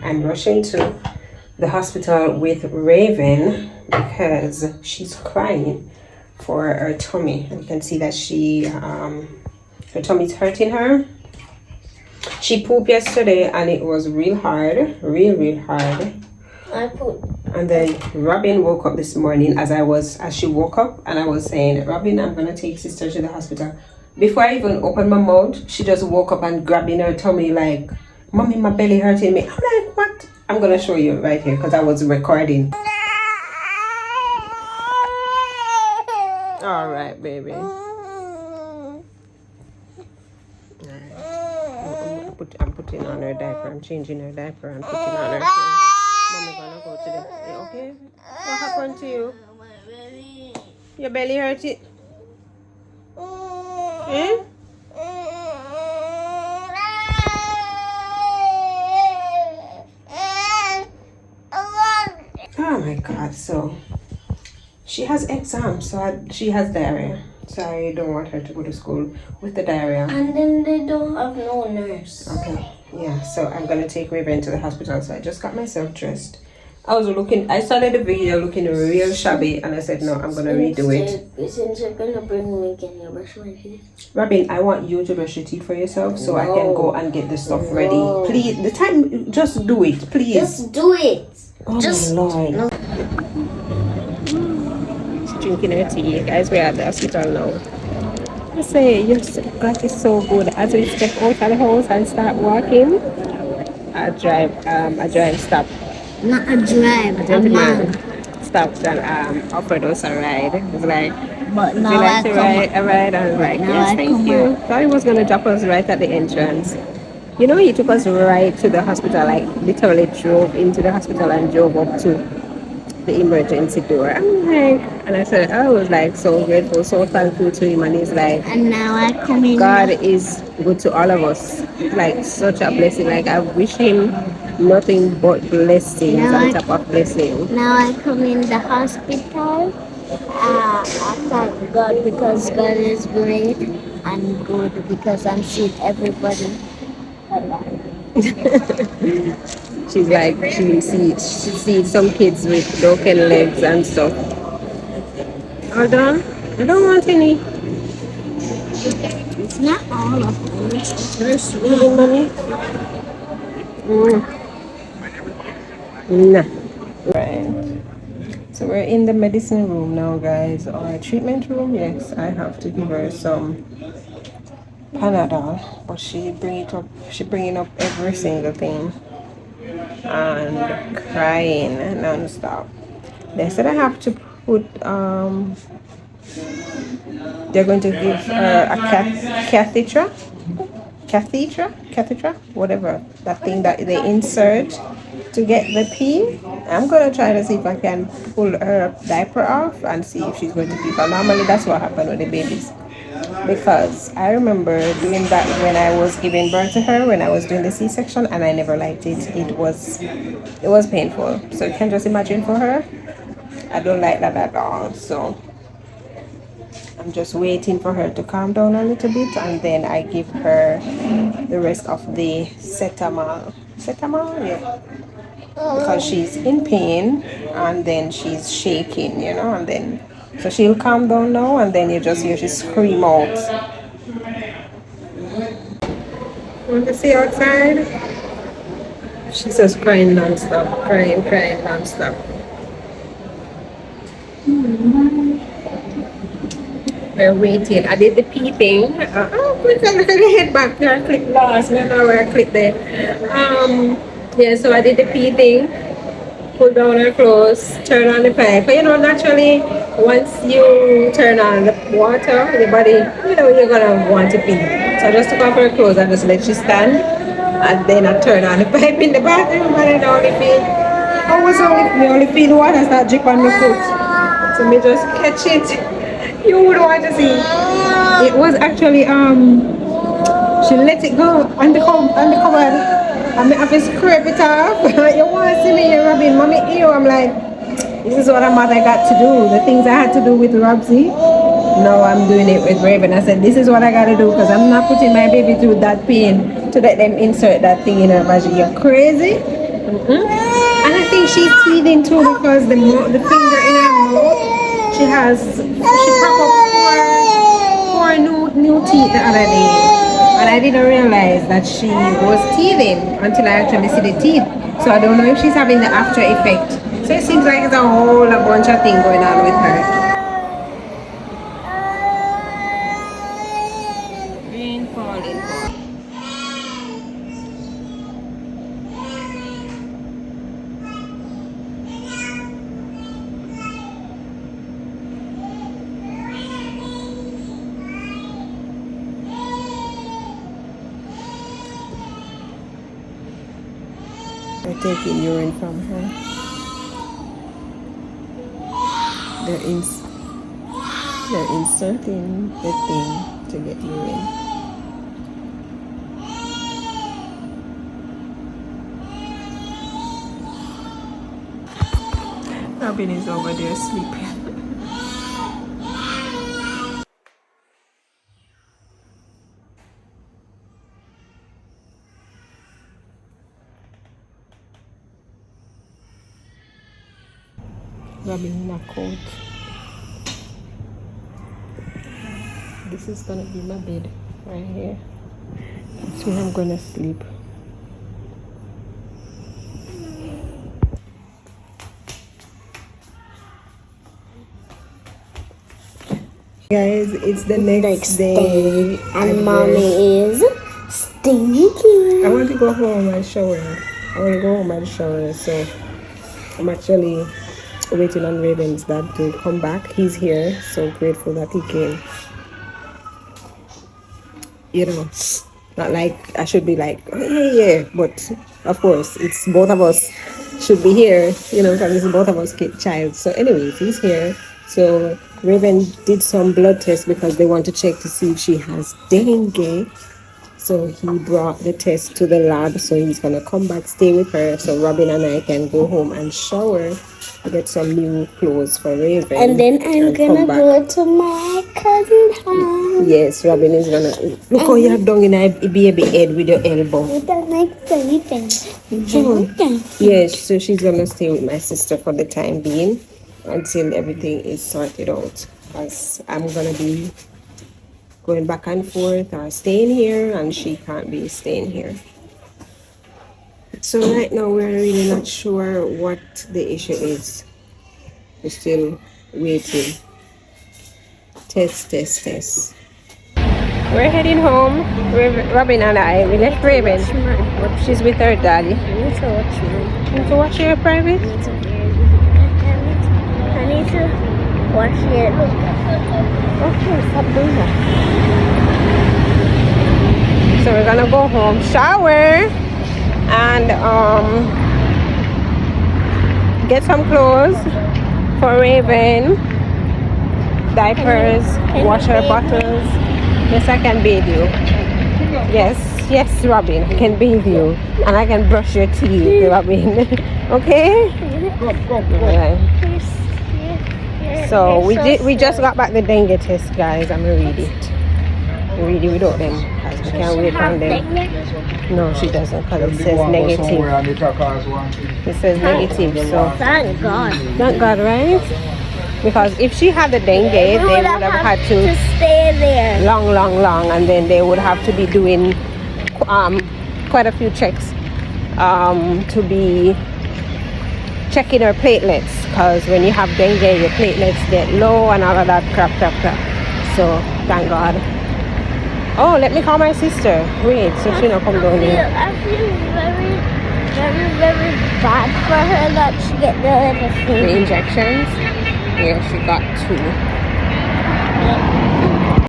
I'm rushing to the hospital with Raven because she's crying for her tummy. You can see that her tummy's hurting her. She pooped yesterday and it was real hard, real hard. I pooped. And then Robin woke up this morning as she woke up, and I was saying, Robin, I'm gonna take sister to the hospital. Before I even opened my mouth, she just woke up and grabbing her tummy like, Mommy, my belly hurting me. I'm like, what? I'm gonna show you right here because I was recording. All right, baby. I'm putting on her diaper. I'm changing her diaper and putting on her clothes. Mommy gonna go to the. Okay? What happened to you? Your belly hurt it? Eh? Oh my God! So she has exams, so she has diarrhea. So I don't want her to go to school with the diarrhea. And then they don't have no nurse. Okay, yeah, so I'm gonna take Raven to the hospital. So I just got myself dressed. I started the video looking real shabby, and I said, no, I'm gonna redo it. Since you're gonna bring me, can you brush my teeth? Robin, I want you to brush your teeth for yourself so I can go and get the stuff ready. Please, just do it, please. Just do it. Oh my Lord. No. She's drinking her tea. Guys, we're at the hospital now. I say, your gut is so good. As we step out of the house and start walking, a drive stop. Not a drive, a gentleman stopped and offered us a ride. It was like, but would now you like to ride a ride? I was like, yes, thank you. Thought he was going to drop us right at the entrance. You know, he took us right to the hospital, like literally drove into the hospital and drove up to the emergency door. I'm like, and I was like so grateful, so thankful to him. And he's like, and now I come in. God is good to all of us. Like such a blessing. Like I wish him nothing but blessings on top of blessings. Now I come in the hospital. I thank God because God is great and good because I'm seeing everybody alive. She's like, she sees some kids with broken legs and stuff. Hold on. I don't want any. It's not all of them. It's just Mommy. Nah. Right. So we're in the medicine room now, guys. Or treatment room. Yes, I have to give her some Panadol, but she bringing up every single thing and crying non-stop. They said I have to put they're going to give her a catheter, whatever that thing that they insert to get the pee. I'm gonna try to see if I can pull her diaper off and see if she's going to pee. But normally that's what happened with the babies, because I remember doing that when I was giving birth to her, when I was doing the C-section, and I never liked it. It was painful. So you can just imagine for her. I don't like that at all. So I'm just waiting for her to calm down a little bit, and then I give her the rest of the cetamol, yeah, because she's in pain and then she's shaking, and then so she'll calm down now, and then you just hear she scream out. Want to see outside? She's just crying non-stop, crying non-stop. We're waiting. I did the pee thing. Quick, look at the head back there. I clicked last. I don't know where I clicked there. Yeah, so I did the pee thing. Pull down her clothes, turn on the pipe. But naturally, once you turn on the water, your body, you're gonna want to pee. So I just took off her clothes and just let she stand. And then I turn on the pipe in the bathroom, and I only feel the water start drip on my foot. So me just catch it. You would want to see. It was actually she let it go on the cupboard. I have to scrape it off. You want to see me here, Robin? Mommy, ew. I'm like, this is what I got to do. The things I had to do with Robsy. Now I'm doing it with Raven. I said, this is what I got to do, because I'm not putting my baby through that pain to let them insert that thing in her vagina. You're crazy? And I think she's teething too because the finger in her mouth, she popped up four new teeth the other day. And I didn't realize that she was teething until I actually see the teeth. So I don't know if she's having the after effect. So it seems like it's a whole bunch of things going on with her. Rain falling. They're taking urine from her. They're inserting the thing to get urine. Robin is over there sleeping. Robin knocked out. This is gonna be my bed right here. That's where I'm gonna sleep. Guys, it's the next day and mommy is stinky. I want to go home and shower. So I'm actually waiting on Raven's dad to come back. He's here, so grateful that he came. You know, not like I should be like, oh, yeah, but of course, it's both of us should be here, because it's both of us child. So anyways, he's here. So Raven did some blood tests because they want to check to see if she has dengue. So he brought the test to the lab. So he's gonna come back, stay with her, so Robin and I can go home and shower, get some new clothes for Raven, and then I'm gonna go to my cousin's house. Yes, Robin is gonna look how you have done in a baby head with your elbow. Yes, so she's gonna stay with my sister for the time being until everything is sorted out, because I'm gonna be going back and forth or staying here, and she can't be staying here. So right now we're really not sure what the issue is. We're still waiting. Test. We're heading home. Robin and I. We left Raven. She's with her daddy. I need to watch mine. You want to watch your private? I need to watch it. Okay, stop doing that. So we're gonna go home, shower, and get some clothes for Raven, diapers, washer bottles. Yes, I can bathe you. Yes, Robin, I can bathe you, and I can brush your teeth, Robin. Okay? Alright. So we just got back the dengue test, guys. I'm gonna read it. Read it without them, because we can't wait on them. No, she doesn't, because it says negative. It says negative, so Thank God. thank God, right? Because if she had the dengue, they would have had to stay there long, and then they would have to be doing quite a few checks to be checking her platelets, because when you have dengue, your platelets get low and all of that crap. So thank God. Oh, let me call my sister. Wait, so she not come down here. I feel very, very, very bad for her that she get the The injections. Yeah, she got 2.